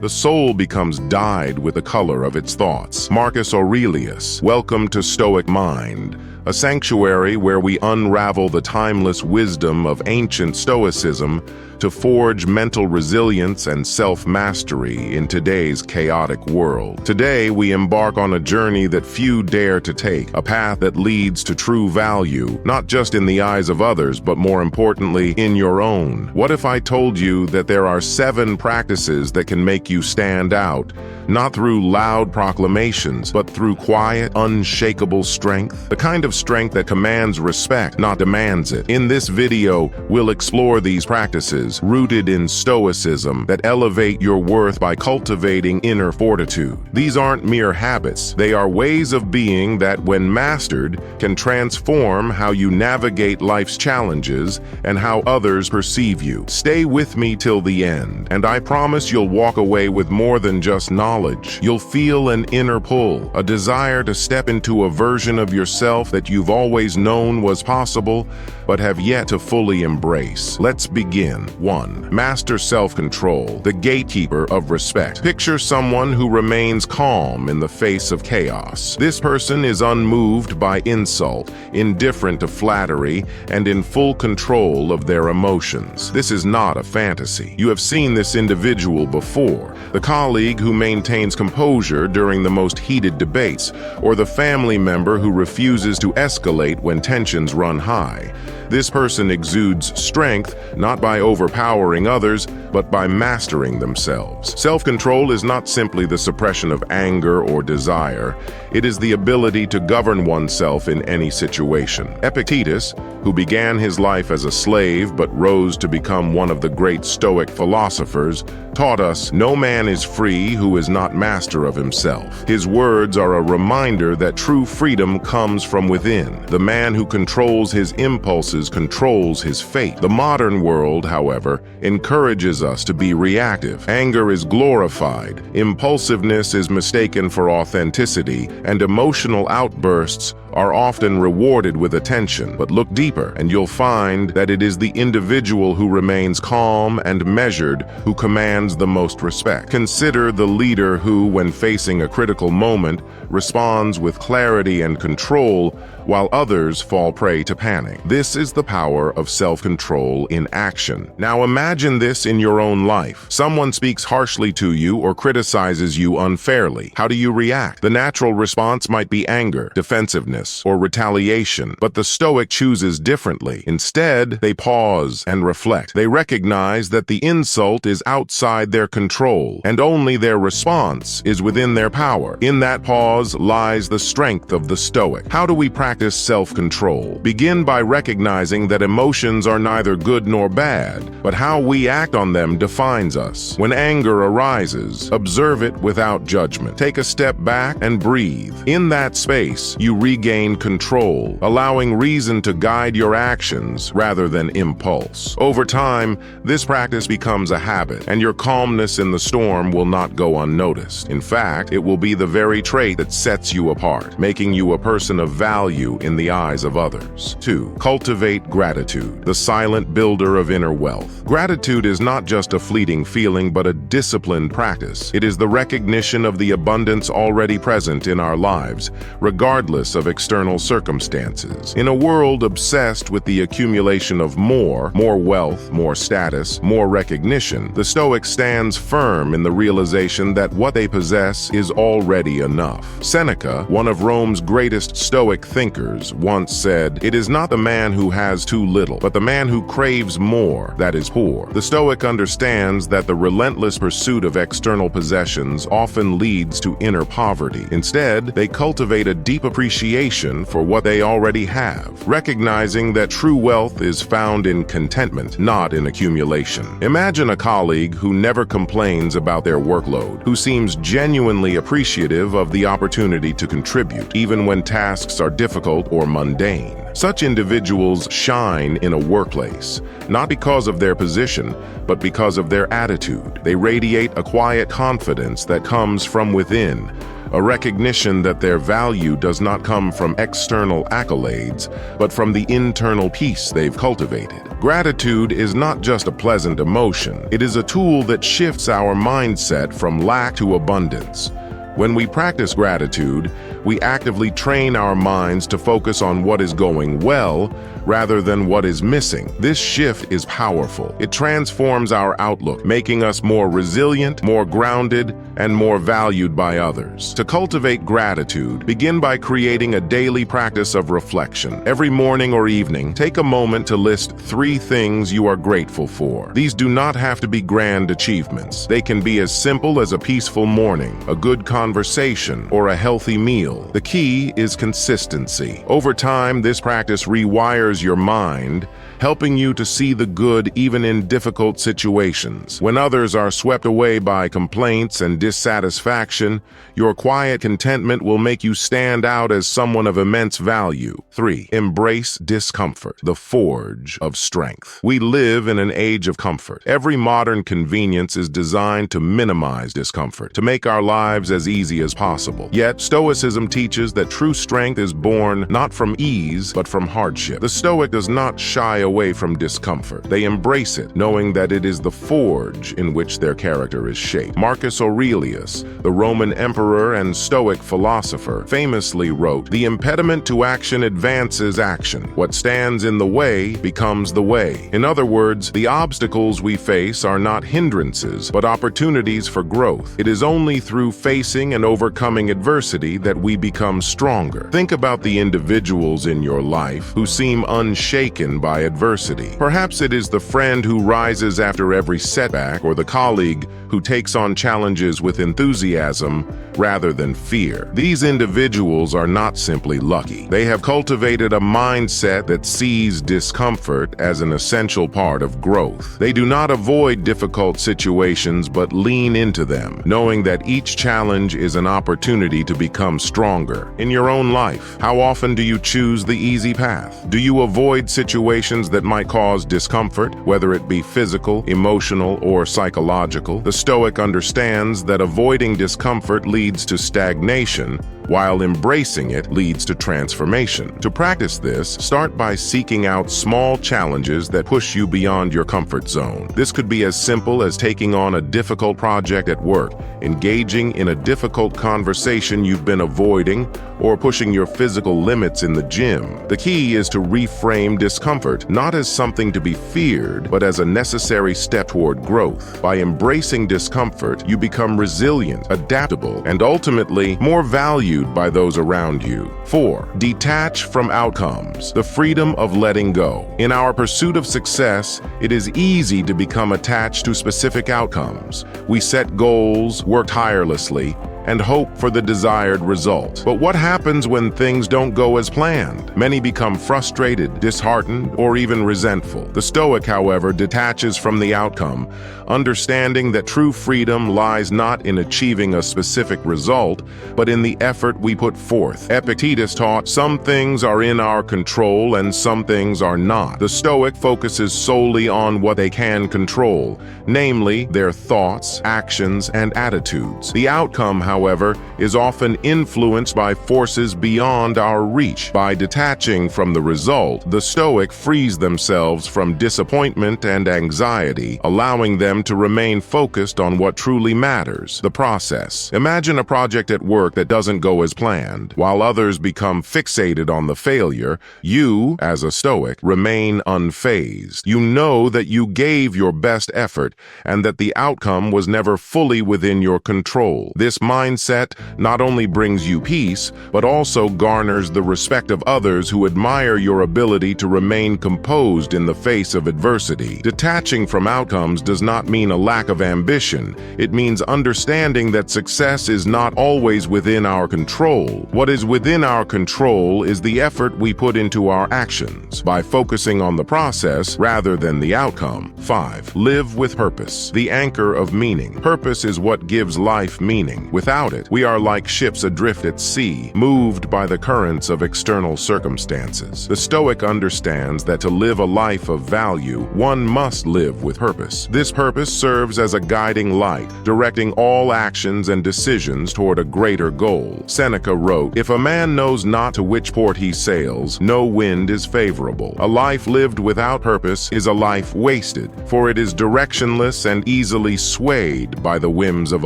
The soul becomes dyed with the color of its thoughts. Marcus Aurelius, welcome to Stoic Mind, a sanctuary where we unravel the timeless wisdom of ancient Stoicism to forge mental resilience and self-mastery in today's chaotic world. Today, we embark on a journey that few dare to take, a path that leads to true value, not just in the eyes of others, but more importantly, in your own. What if I told you that there are 7 practices that can make you stand out, not through loud proclamations, but through quiet, unshakable strength? The kind of strength that commands respect, not demands it. In this video, we'll explore these practices, rooted in Stoicism, that elevate your worth by cultivating inner fortitude. These aren't mere habits. They are ways of being that, when mastered, can transform how you navigate life's challenges and how others perceive you. Stay with me till the end, and I promise you'll walk away with more than just knowledge. You'll feel an inner pull, a desire to step into a version of yourself that you've always known was possible, but have yet to fully embrace. Let's begin. 1. Master self-control, the gatekeeper of respect. Picture someone who remains calm in the face of chaos. This person is unmoved by insult, indifferent to flattery, and in full control of their emotions. This is not a fantasy. You have seen this individual before. The colleague who maintains composure during the most heated debates, or the family member who refuses to escalate when tensions run high. This person exudes strength not by overpowering others, but by mastering themselves. Self-control is not simply the suppression of anger or desire. It is the ability to govern oneself in any situation. Epictetus, who began his life as a slave but rose to become one of the great Stoic philosophers, taught us, "No man is free who is not master of himself." His words are a reminder that true freedom comes from within. The man who controls his impulses controls his fate. The modern world, however, encourages us to be reactive. Anger is glorified, impulsiveness is mistaken for authenticity, and emotional outbursts are often rewarded with attention. But look deeper, and you'll find that it is the individual who remains calm and measured who commands the most respect. Consider the leader who, when facing a critical moment, responds with clarity and control, while others fall prey to panic. This is the power of self-control in action. Now imagine this in your own life. Someone speaks harshly to you or criticizes you unfairly. How do you react? The natural response might be anger, defensiveness, or retaliation, but the Stoic chooses differently. Instead, they pause and reflect. They recognize that the insult is outside their control, and only their response is within their power. In that pause lies the strength of the Stoic. How do we practice self-control? Begin by recognizing that emotions are neither good nor bad, but how we act on them defines us. When anger arises, observe it without judgment. Take a step back and breathe. In that space, you regain control, allowing reason to guide your actions rather than impulse. Over time, this practice becomes a habit, and your calmness in the storm will not go unnoticed. In fact, it will be the very trait that sets you apart, making you a person of value in the eyes of others. 2. Cultivate gratitude, the silent builder of inner wealth. Gratitude is not just a fleeting feeling, but a disciplined practice. It is the recognition of the abundance already present in our lives, regardless of external circumstances. In a world obsessed with the accumulation of more wealth, more status, more recognition, the Stoic stands firm in the realization that what they possess is already enough. Seneca, one of Rome's greatest Stoic thinkers, once said, "It is not the man who has too little, but the man who craves more that is poor." The Stoic understands that the relentless pursuit of external possessions often leads to inner poverty. Instead, they cultivate a deep appreciation for what they already have, recognizing that true wealth is found in contentment, not in accumulation. Imagine a colleague who never complains about their workload, who seems genuinely appreciative of the opportunity to contribute, even when tasks are difficult or mundane. Such individuals shine in a workplace, not because of their position, but because of their attitude. They radiate a quiet confidence that comes from within, a recognition that their value does not come from external accolades, but from the internal peace they've cultivated. Gratitude is not just a pleasant emotion. It is a tool that shifts our mindset from lack to abundance. When we practice gratitude, we actively train our minds to focus on what is going well rather than what is missing. This shift is powerful. It transforms our outlook, making us more resilient, more grounded, and more valued by others. To cultivate gratitude, begin by creating a daily practice of reflection. Every morning or evening, take a moment to list 3 things you are grateful for. These do not have to be grand achievements. They can be as simple as a peaceful morning, a good conversation, or a healthy meal. The key is consistency. Over time, this practice rewires your mind, helping you to see the good even in difficult situations. When others are swept away by complaints and dissatisfaction, your quiet contentment will make you stand out as someone of immense value. 3. Embrace discomfort, the forge of strength. We live in an age of comfort. Every modern convenience is designed to minimize discomfort, to make our lives as easy as possible. Yet, Stoicism teaches that true strength is born not from ease, but from hardship. The Stoic does not shy away from discomfort. They embrace it, knowing that it is the forge in which their character is shaped. Marcus Aurelius, the Roman emperor and Stoic philosopher, famously wrote, "The impediment to action advances action. What stands in the way becomes the way." In other words, the obstacles we face are not hindrances, but opportunities for growth. It is only through facing and overcoming adversity that we become stronger. Think about the individuals in your life who seem unshaken by adversity. Perhaps it is the friend who rises after every setback, or the colleague who takes on challenges with enthusiasm rather than fear. These individuals are not simply lucky. They have cultivated a mindset that sees discomfort as an essential part of growth. They do not avoid difficult situations but lean into them, knowing that each challenge is an opportunity to become stronger. In your own life, how often do you choose the easy path? Do you avoid situations that might cause discomfort, whether it be physical, emotional, or psychological? The Stoic understands that avoiding discomfort leads to stagnation, while embracing it leads to transformation. To practice this, start by seeking out small challenges that push you beyond your comfort zone. This could be as simple as taking on a difficult project at work, engaging in a difficult conversation you've been avoiding, or pushing your physical limits in the gym. The key is to reframe discomfort, not as something to be feared, but as a necessary step toward growth. By embracing discomfort, you become resilient, adaptable, and ultimately more valued by those around you. 4. Detach from outcomes, the freedom of letting go. In our pursuit of success, it is easy to become attached to specific outcomes. We set goals, work tirelessly, and hope for the desired result. But what happens when things don't go as planned? Many become frustrated, disheartened, or even resentful. The Stoic, however, detaches from the outcome, understanding that true freedom lies not in achieving a specific result, but in the effort we put forth. Epictetus taught, "Some things are in our control and some things are not." The Stoic focuses solely on what they can control, namely their thoughts, actions, and attitudes. The outcome, however, is often influenced by forces beyond our reach. By detaching from the result, the Stoic frees themselves from disappointment and anxiety, allowing them to remain focused on what truly matters, the process. Imagine a project at work that doesn't go as planned. While others become fixated on the failure, you, as a Stoic, remain unfazed. You know that you gave your best effort and that the outcome was never fully within your control. This mindset not only brings you peace, but also garners the respect of others who admire your ability to remain composed in the face of adversity. Detaching from outcomes does not mean a lack of ambition. It means understanding that success is not always within our control. What is within our control is the effort we put into our actions, by focusing on the process rather than the outcome. 5. Live with purpose, the anchor of meaning. Purpose is what gives life meaning. Without Without it, we are like ships adrift at sea, moved by the currents of external circumstances. The Stoic understands that to live a life of value, one must live with purpose. This purpose serves as a guiding light, directing all actions and decisions toward a greater goal. Seneca wrote, "If a man knows not to which port he sails, no wind is favorable. A life lived without purpose is a life wasted, for it is directionless and easily swayed by the whims of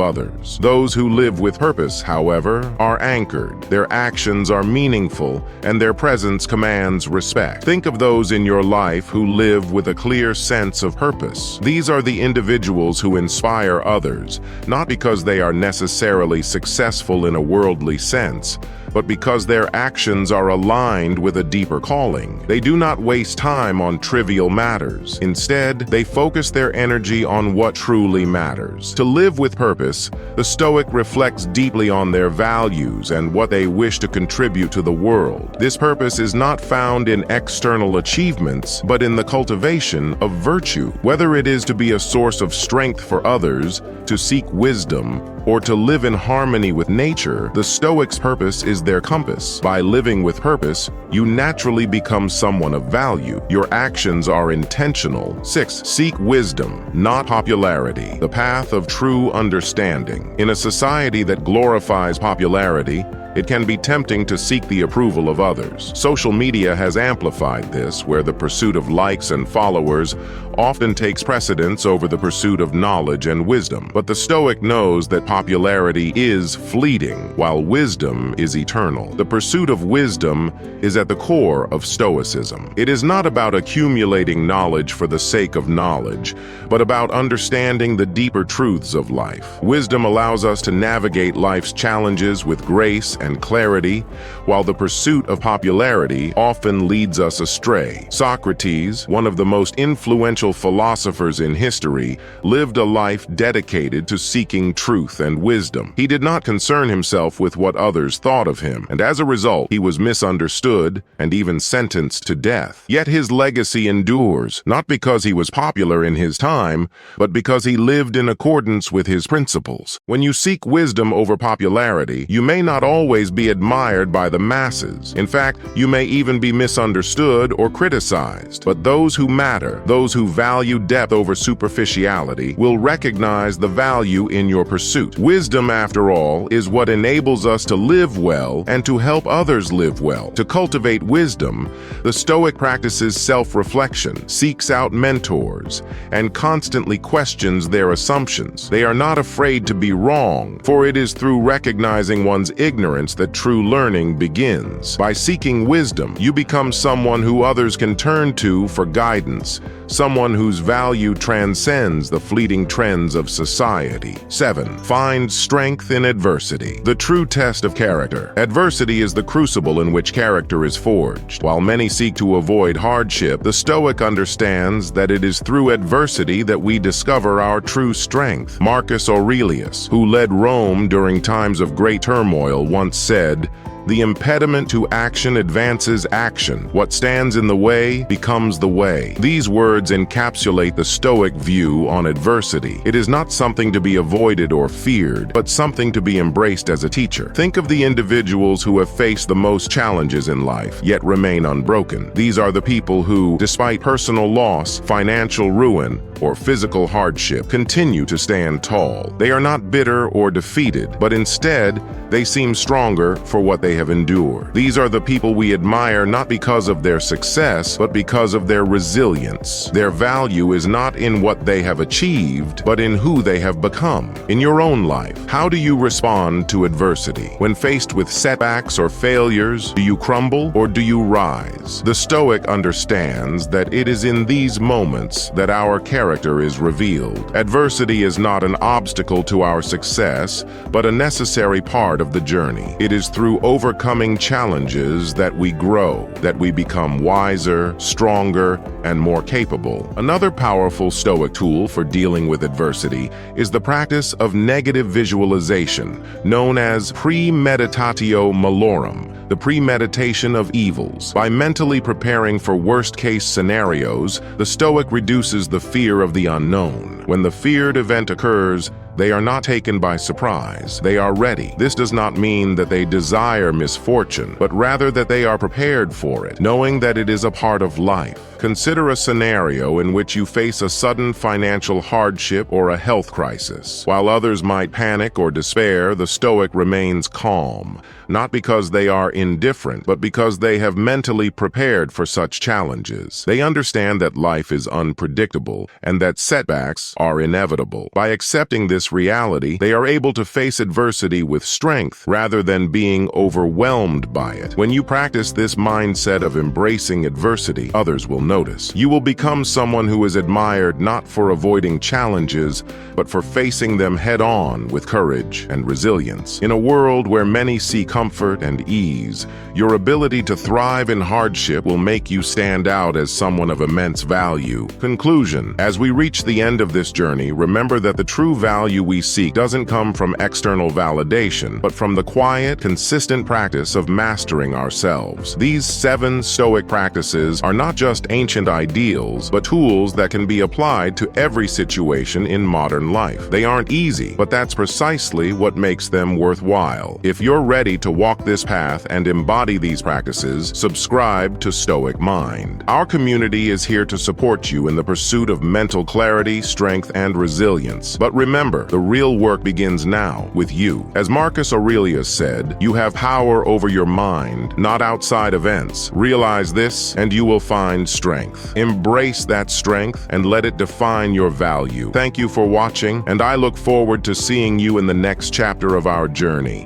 others. Those who live with purpose, however, are anchored. Their actions are meaningful, and their presence commands respect." Think of those in your life who live with a clear sense of purpose. These are the individuals who inspire others, not because they are necessarily successful in a worldly sense, but because their actions are aligned with a deeper calling. They do not waste time on trivial matters. Instead, they focus their energy on what truly matters. To live with purpose, the Stoic reflects deeply on their values and what they wish to contribute to the world. This purpose is not found in external achievements, but in the cultivation of virtue. Whether it is to be a source of strength for others, to seek wisdom, or to live in harmony with nature, the Stoics' purpose is their compass. By living with purpose, you naturally become someone of value. Your actions are intentional. 6. Seek wisdom, not popularity. The path of true understanding. In a society that glorifies popularity, it can be tempting to seek the approval of others. Social media has amplified this, where the pursuit of likes and followers often takes precedence over the pursuit of knowledge and wisdom. But the Stoic knows that popularity is fleeting, while wisdom is eternal. The pursuit of wisdom is at the core of Stoicism. It is not about accumulating knowledge for the sake of knowledge, but about understanding the deeper truths of life. Wisdom allows us to navigate life's challenges with grace and clarity, while the pursuit of popularity often leads us astray. Socrates, one of the most influential philosophers in history, lived a life dedicated to seeking truth and wisdom. He did not concern himself with what others thought of him, and as a result, he was misunderstood and even sentenced to death. Yet his legacy endures, not because he was popular in his time, but because he lived in accordance with his principles. When you seek wisdom over popularity, you may not always be admired by the masses. In fact, you may even be misunderstood or criticized. But those who matter, those who value depth over superficiality, will recognize the value in your pursuit. Wisdom, after all, is what enables us to live well and to help others live well. To cultivate wisdom, the Stoic practices self-reflection, seeks out mentors, and constantly questions their assumptions. They are not afraid to be wrong, for it is through recognizing one's ignorance that true learning begins. By seeking wisdom, you become someone who others can turn to for guidance, someone whose value transcends the fleeting trends of society. 7. Find strength in adversity. The true test of character. Adversity is the crucible in which character is forged. While many seek to avoid hardship, the Stoic understands that it is through adversity that we discover our true strength. Marcus Aurelius, who led Rome during times of great turmoil, once said, "The impediment to action advances action. What stands in the way becomes the way." These words encapsulate the Stoic view on adversity. It is not something to be avoided or feared, but something to be embraced as a teacher. Think of the individuals who have faced the most challenges in life, yet remain unbroken. These are the people who, despite personal loss, financial ruin, or physical hardship, continue to stand tall. They are not bitter or defeated, but instead, they seem stronger for what they have endured. These are the people we admire not because of their success, but because of their resilience. Their value is not in what they have achieved, but in who they have become. In your own life, how do you respond to adversity? When faced with setbacks or failures, do you crumble or do you rise? The Stoic understands that it is in these moments that our character is revealed. Adversity is not an obstacle to our success, but a necessary part of the journey. It is through overcoming challenges that we grow, that we become wiser, stronger, and more capable. Another powerful Stoic tool for dealing with adversity is the practice of negative visualization, known as premeditatio malorum, the premeditation of evils. By mentally preparing for worst-case scenarios, the Stoic reduces the fear of the unknown. When the feared event occurs, They are not taken by surprise. They are ready. This does not mean that they desire misfortune, but rather that they are prepared for it, knowing that it is a part of life. Consider a scenario in which you face a sudden financial hardship or a health crisis. While others might panic or despair, the Stoic remains calm, not because they are indifferent, but because they have mentally prepared for such challenges. They understand that life is unpredictable and that setbacks are inevitable. By accepting this reality, they are able to face adversity with strength rather than being overwhelmed by it. When you practice this mindset of embracing adversity, others will notice. You will become someone who is admired not for avoiding challenges, but for facing them head-on with courage and resilience. In a world where many seek comfort and ease, your ability to thrive in hardship will make you stand out as someone of immense value. Conclusion: as we reach the end of this journey, remember that the true value we seek doesn't come from external validation, but from the quiet, consistent practice of mastering ourselves. These 7 Stoic practices are not just ancient ideals, but tools that can be applied to every situation in modern life. They aren't easy, but that's precisely what makes them worthwhile. If you're ready to walk this path and embody these practices, subscribe to Stoic Mind. Our community is here to support you in the pursuit of mental clarity, strength, and resilience. But remember, the real work begins now, with you. As Marcus Aurelius said, you have power over your mind, not outside events. Realize this, and you will find strength. Embrace that strength and let it define your value. Thank you for watching, and I look forward to seeing you in the next chapter of our journey.